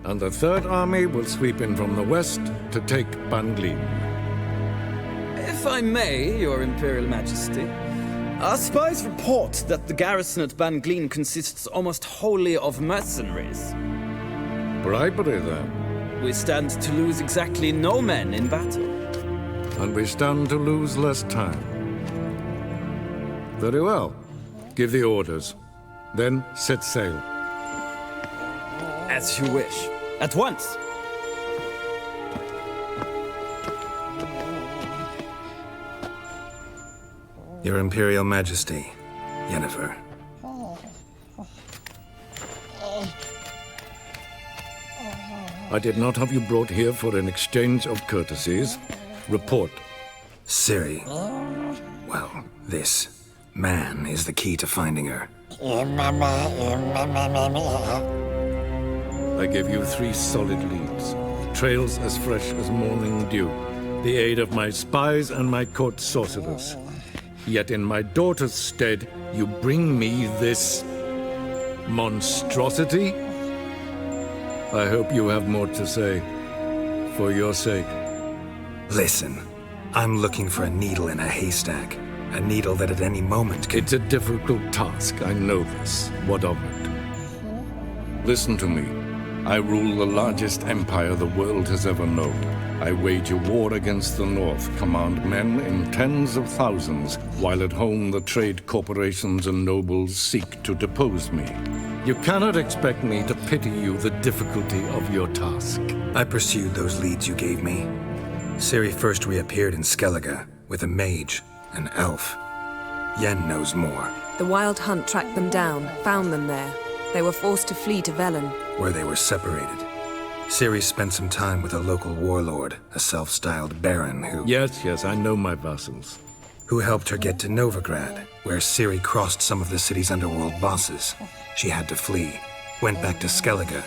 and the Third Army will sweep in from the west to take Ban Glin. If I may, Your Imperial Majesty, our spies report that the garrison at Ban Glin consists almost wholly of mercenaries. Bribery, then. We stand to lose exactly no men in battle. And we stand to lose less time. Very well. Give the orders. Then set sail. As you wish. At once. Your Imperial Majesty, Yennefer. I did not have you brought here for an exchange of courtesies. Report. Ciri. Well, this man is the key to finding her. I gave you 3 solid leads. Trails as fresh as morning dew. The aid of my spies and my court sorcerers. Yet in my daughter's stead, you bring me this monstrosity? I hope you have more to say. For your sake. Listen, I'm looking for a needle in a haystack. A needle that at any moment could... It's a difficult task, I know this. What of it? Listen to me. I rule the largest empire the world has ever known. I wage a war against the North, command men in tens of thousands, while at home the trade corporations and nobles seek to depose me. You cannot expect me to pity you the difficulty of your task. I pursued those leads you gave me. Ciri first reappeared in Skellige with a mage, an elf. Yen knows more. The Wild Hunt tracked them down, found them there. They were forced to flee to Velen, where they were separated. Ciri spent some time with a local warlord, a self-styled baron who... Yes, I know my vassals. Who helped her get to Novigrad, where Ciri crossed some of the city's underworld bosses. She had to flee, went back to Skellige,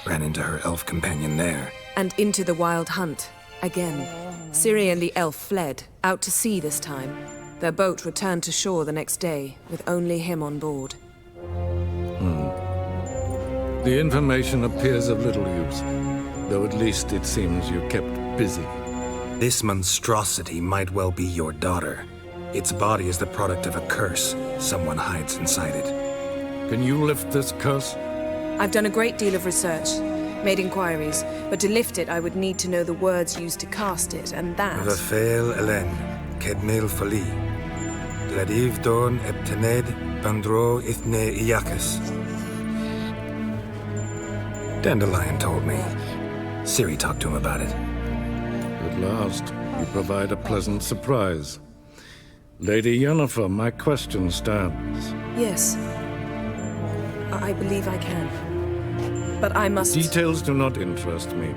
ran into her elf companion there. And into the Wild Hunt, again. Ciri and the elf fled, out to sea this time. Their boat returned to shore the next day, with only him on board. The information appears of little use, though at least it seems you kept busy. This monstrosity might well be your daughter. Its body is the product of a curse someone hides inside it. Can you lift this curse? I've done a great deal of research, made inquiries, but to lift it I would need to know the words used to cast it, and that... Vafel Elen, Kedmil Fali, Gladiv Dorn Eptened, Bandro Ithne Iacus. Dandelion told me. Ciri talked to him about it. At last, you provide a pleasant surprise. Lady Yennefer, my question stands. Yes. I believe I can. But I must... Details do not interest me.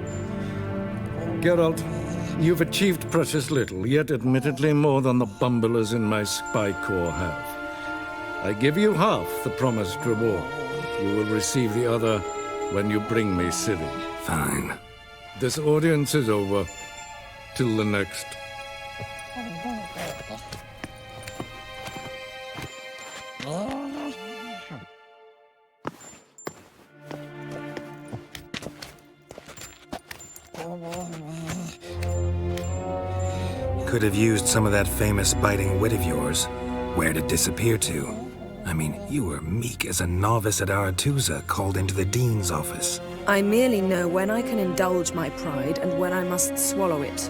Geralt, you've achieved precious little, yet admittedly more than the bumblers in my spy corps have. I give you half the promised reward. You will receive the other when you bring me Ciri. Fine. This audience is over. Till the next. Could have used some of that famous biting wit of yours. Where'd it disappear to? I mean, you were meek as a novice at Aretuza called into the dean's office. I merely know when I can indulge my pride and when I must swallow it.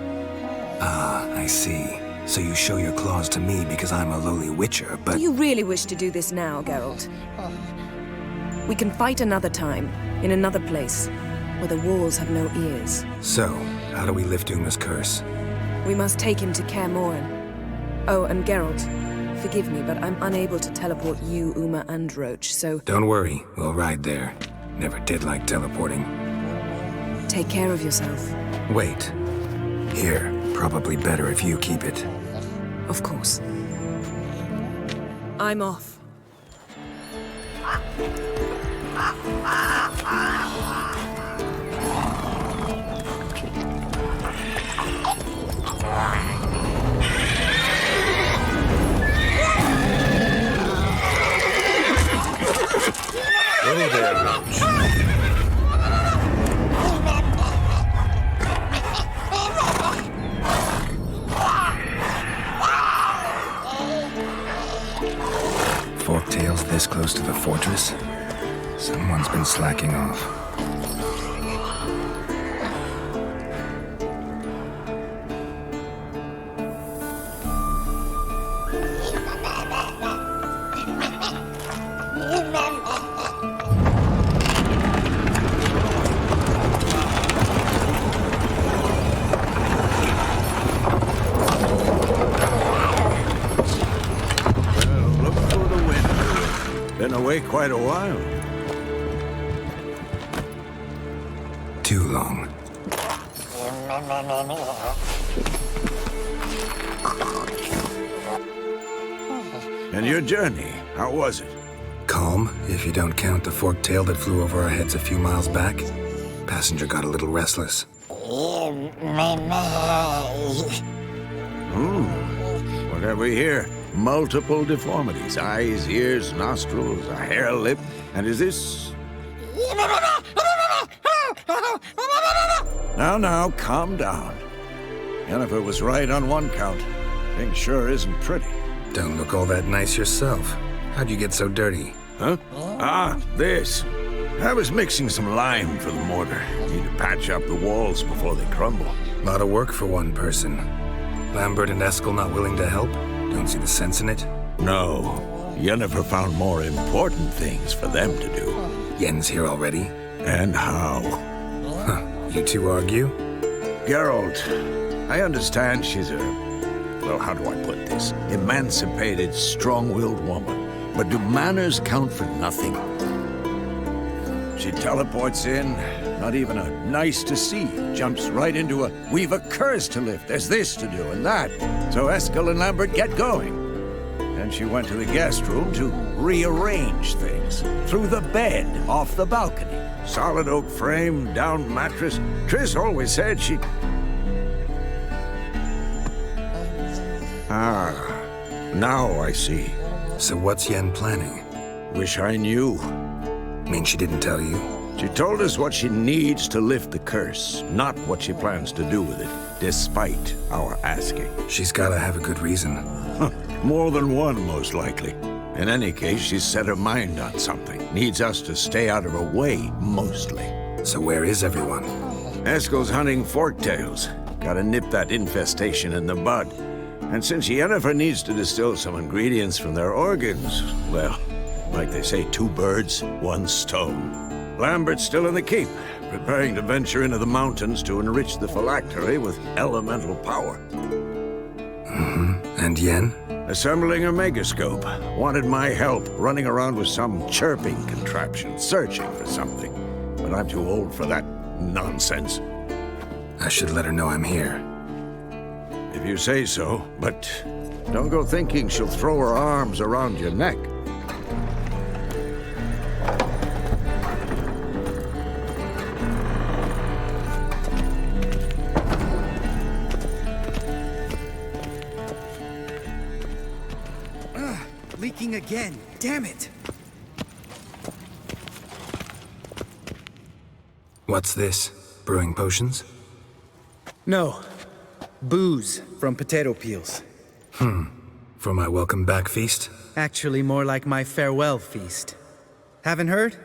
Ah, I see. So you show your claws to me because I'm a lowly witcher, but... Do you really wish to do this now, Geralt? We can fight another time, in another place, where the walls have no ears. So, how do we lift Uma's curse? We must take him to Kaer Morhen. Oh, and Geralt, forgive me, but I'm unable to teleport you, Uma, and Roach, so... Don't worry, we'll ride there. Never did like teleporting. Take care of yourself. Wait. Here, probably better if you keep it. Of course. I'm off. Oh there, Roach. slacking off. Been away quite a while. Too long. And your journey, how was it? Calm, if you don't count the forked tail that flew over our heads a few miles back. Passenger got a little restless. What have we here? Multiple deformities. Eyes, ears, nostrils, a hair lip. And is this... Now, calm down. Yennefer was right on one count. Thing sure isn't pretty. Don't look all that nice yourself. How'd you get so dirty? Huh? Ah, this. I was mixing some lime for the mortar. Need to patch up the walls before they crumble. Lot of work for one person. Lambert and Eskel not willing to help? Don't see the sense in it? No. Yennefer found more important things for them to do. Yen's here already? And how? Huh. You two argue? Geralt, I understand she's a... well, how do I put this? Emancipated, strong-willed woman. But do manners count for nothing? She teleports in, not even a nice to see. Jumps right into a, we've a curse to lift, there's this to do and that. So Eskel and Lambert get going. Then she went to the guest room to rearrange things. Through the bed, off the balcony. Solid oak frame, down mattress. Triss always said she... Ah, now I see. So what's Yen planning? Wish I knew. Mean she didn't tell you? She told us what she needs to lift the curse, not what she plans to do with it, despite our asking. She's gotta have a good reason. More than one, most likely. In any case, she's set her mind on something. Needs us to stay out of her way, mostly. So where is everyone? Eskel's hunting forktails. Gotta nip that infestation in the bud. And since Yennefer needs to distill some ingredients from their organs, well, like they say, 2 birds, 1 stone. Lambert's still in the keep, preparing to venture into the mountains to enrich the phylactery with elemental power. And Yen? Assembling a megascope. Wanted my help running around with some chirping contraption, searching for something. But I'm too old for that nonsense. I should let her know I'm here. If you say so, but don't go thinking she'll throw her arms around your neck. Leaking again. Damn it! What's this? Brewing potions? No. Booze from potato peels. For my welcome back feast? Actually, more like my farewell feast. Haven't heard?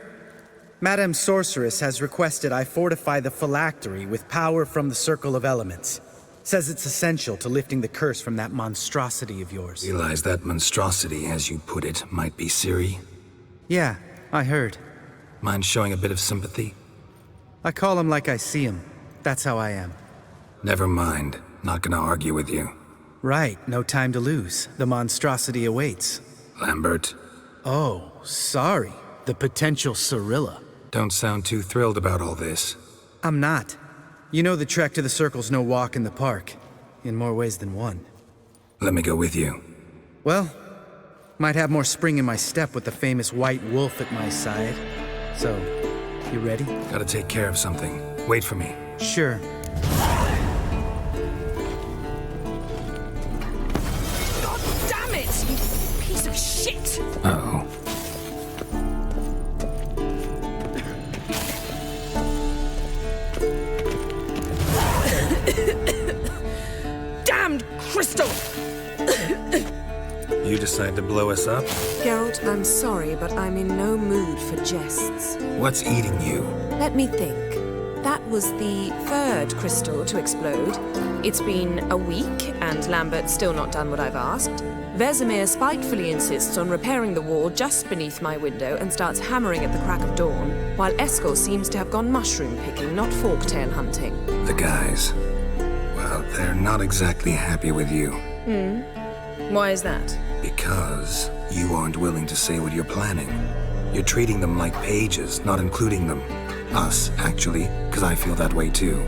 Madame Sorceress has requested I fortify the phylactery with power from the Circle of Elements. Says it's essential to lifting the curse from that monstrosity of yours. Realize that monstrosity, as you put it, might be Ciri. Yeah, I heard. Mind showing a bit of sympathy? I call him like I see him. That's how I am. Never mind. Not gonna argue with you. Right, no time to lose. The monstrosity awaits. Lambert, Oh, sorry. The potential Cirilla. don't sound too thrilled about all this. I'm not. You know the trek to the Circle's no walk in the park. In more ways than one. Let me go with you. Well, might have more spring in my step with the famous white wolf at my side. So, you ready? Gotta take care of something. Wait for me. Sure. God damn it! You piece of shit! Uh-oh. Damned crystal! You decide to blow us up? Geralt, I'm sorry, but I'm in no mood for jests. What's eating you? Let me think. That was the third crystal to explode. It's been a week, and Lambert's still not done what I've asked. Vesemir spitefully insists on repairing the wall just beneath my window and starts hammering at the crack of dawn, while Eskel seems to have gone mushroom picking, not forktail hunting. The guys. Well, they're not exactly happy with you. Why is that? Because you aren't willing to say what you're planning. You're treating them like pages, not including them. Us, actually, because I feel that way too.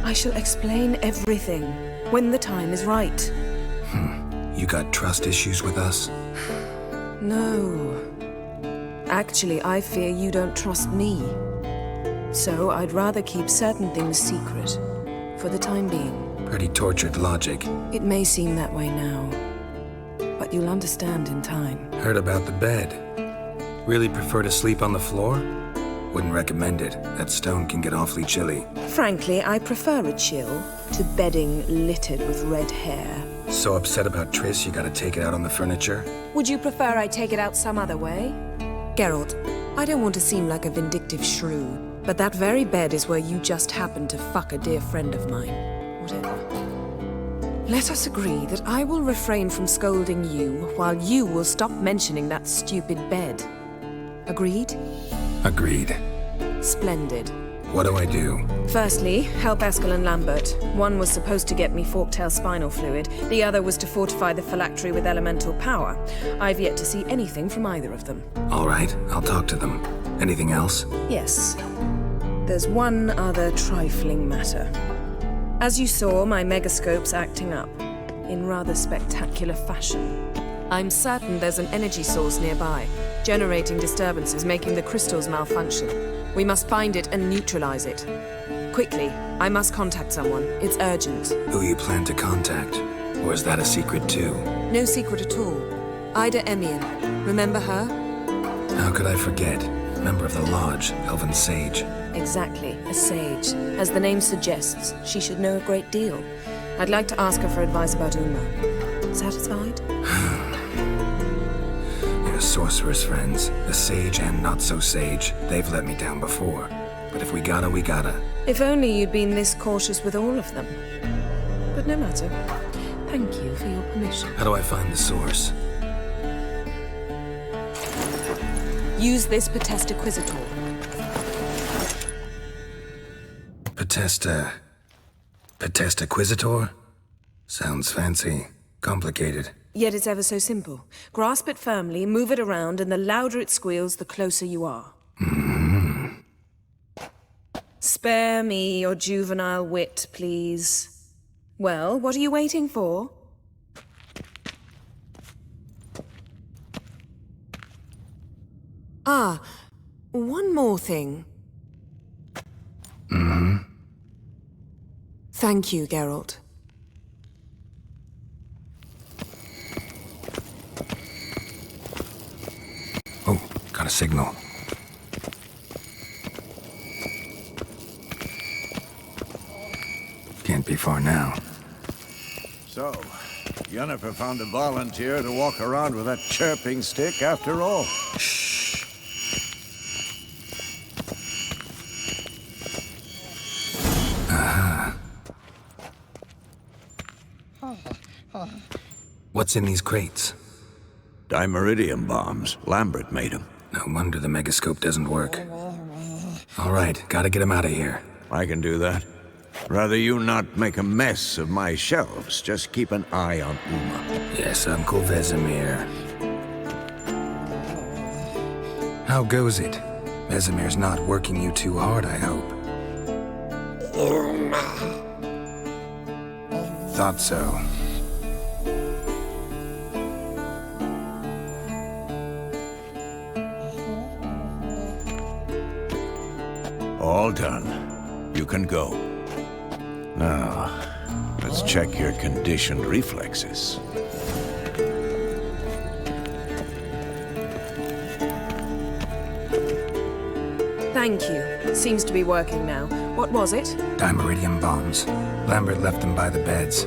I shall explain everything when the time is right. You got trust issues with us? No. Actually, I fear you don't trust me. So I'd rather keep certain things secret, for the time being. Pretty tortured logic. It may seem that way now, but you'll understand in time. Heard about the bed. Really prefer to sleep on the floor? Wouldn't recommend it. That stone can get awfully chilly. Frankly, I prefer a chill to bedding littered with red hair. So upset about Triss, you gotta take it out on the furniture? Would you prefer I take it out some other way? Geralt, I don't want to seem like a vindictive shrew, but that very bed is where you just happened to fuck a dear friend of mine. Whatever. Let us agree that I will refrain from scolding you, while you will stop mentioning that stupid bed. Agreed? Agreed. Splendid. What do I do? Firstly, help Eskel and Lambert. One was supposed to get me forktail spinal fluid, the other was to fortify the phylactery with elemental power. I've yet to see anything from either of them. All right, I'll talk to them. Anything else? Yes. There's one other trifling matter. As you saw, my megascope's acting up, in rather spectacular fashion. I'm certain there's an energy source nearby, generating disturbances, making the crystals malfunction. We must find it and neutralize it. Quickly, I must contact someone. It's urgent. Who you plan to contact? Or is that a secret too? No secret at all. Ida Emian. Remember her? How could I forget? Member of the Lodge, Elven Sage. Exactly, a sage. As the name suggests, she should know a great deal. I'd like to ask her for advice about Uma. Satisfied? Your sorceress friends, the sage and not-so-sage, they've let me down before. But if we gotta, we gotta. If only you'd been this cautious with all of them. But no matter. Thank you for your permission. How do I find the source? Use this Potestaquisitor. Potestaquisitor? Sounds fancy. Complicated. Yet it's ever so simple. Grasp it firmly, move it around, and the louder it squeals, the closer you are. Spare me your juvenile wit, please. Well, what are you waiting for? Ah, one more thing. Thank you, Geralt. Oh, got a signal. Can't be far now. So, Yennefer found a volunteer to walk around with that chirping stick after all. Shh. Aha. What's in these crates? Dimeridium bombs. Lambert made them. No wonder the megascope doesn't work. All right, gotta get him out of here. I can do that. Rather you not make a mess of my shelves. Just keep an eye on Uma. Yes, Uncle Vesemir. How goes it? Vesemir's not working you too hard, I hope. Thought so. All done. You can go. Now, let's check your conditioned reflexes. Thank you. Seems to be working now. What was it? Dimeridium bombs. Lambert left them by the beds.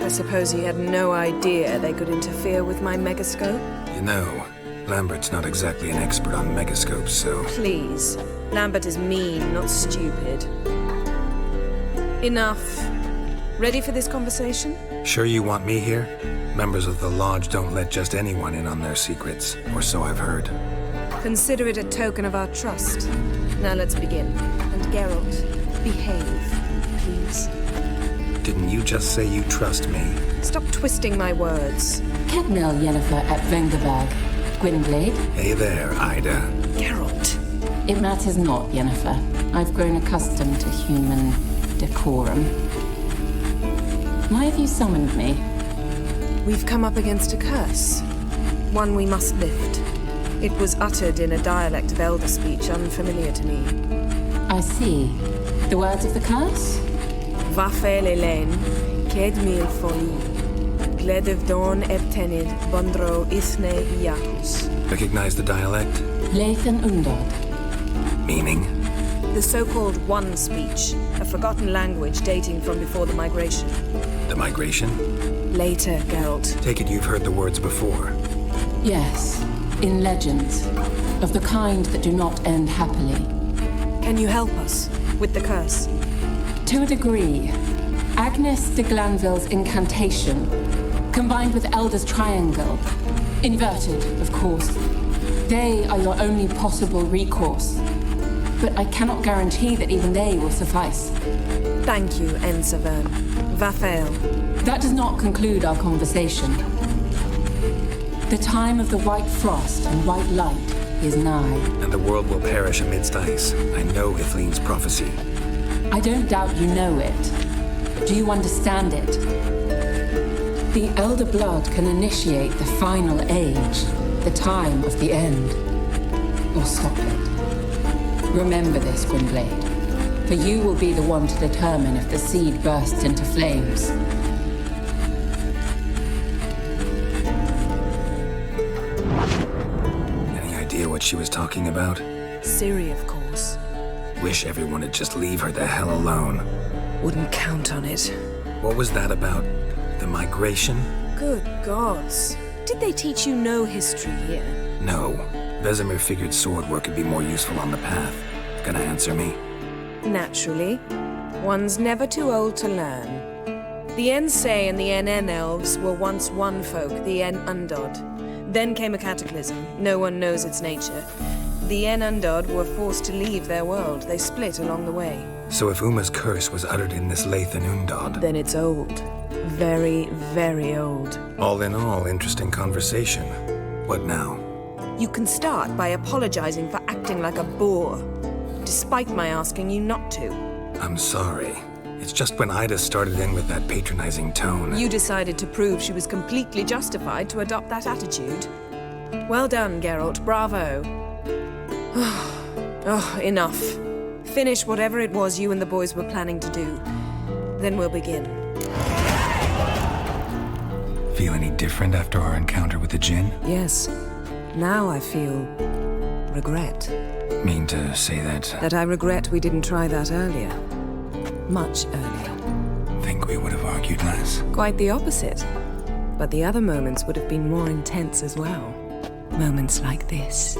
I suppose he had no idea they could interfere with my megascope? You know, Lambert's not exactly an expert on megascopes, so... Please. Lambert is mean, not stupid. Enough. Ready for this conversation? Sure you want me here? Members of the Lodge don't let just anyone in on their secrets, or so I've heard. Consider it a token of our trust. Now let's begin. And Geralt, behave, please. Didn't you just say you trust me? Stop twisting my words. Kedmil Yennefer at Vengerberg. Gwynblade? Hey there, Ida. Geralt. It matters not, Yennefer. I've grown accustomed to human decorum. Why have you summoned me? We've come up against a curse. One we must lift. It was uttered in a dialect of Elder speech unfamiliar to me. I see. The words of the curse? Vafe Lelaine, Kedmil Foli, Gledev Dawn Eptenid, Bondro Isne Iacus. Recognize the dialect? Lathan Undod. Meaning? The so-called One speech, a forgotten language dating from before the migration. The migration? Later, Geralt. Take it you've heard the words before. Yes, in legends. Of the kind that do not end happily. Can you help us with the curse? To a degree. Agnes de Glanville's incantation, combined with Elder's triangle. Inverted, of course. They are your only possible recourse. But I cannot guarantee that even they will suffice. Thank you, Ensavern. Vafael. That does not conclude our conversation. The time of the white frost and white light is nigh. And the world will perish amidst ice. I know Ithleen's prophecy. I don't doubt you know it. Do you understand it? The Elder Blood can initiate the final age, the time of the end, or stop it. Remember this, Gwynblade, for you will be the one to determine if the seed bursts into flames. Any idea what she was talking about? Ciri, of course. Wish everyone would just leave her the hell alone. Wouldn't count on it. What was that about? The migration? Good gods. Did they teach you no history here? No. Vesemir figured sword work would be more useful on the path. Gonna answer me? Naturally. One's never too old to learn. The Ensei and the NN elves were once one folk, the En Undod. Then came a cataclysm. No one knows its nature. The En Undod were forced to leave their world. They split along the way. So if Uma's curse was uttered in this Lathan Undod... Then it's old. Very, very old. All in all, interesting conversation. What now? You can start by apologizing for acting like a boor, despite my asking you not to. I'm sorry. It's just when Ida started in with that patronizing tone... You decided to prove she was completely justified to adopt that attitude. Well done, Geralt. Bravo. Oh, enough. Finish whatever it was you and the boys were planning to do. Then we'll begin. Feel any different after our encounter with the Djinn? Yes. Now I feel... regret. Mean to say that... That I regret we didn't try that earlier. Much earlier. Think we would have argued less? Quite the opposite. But the other moments would have been more intense as well. Moments like this.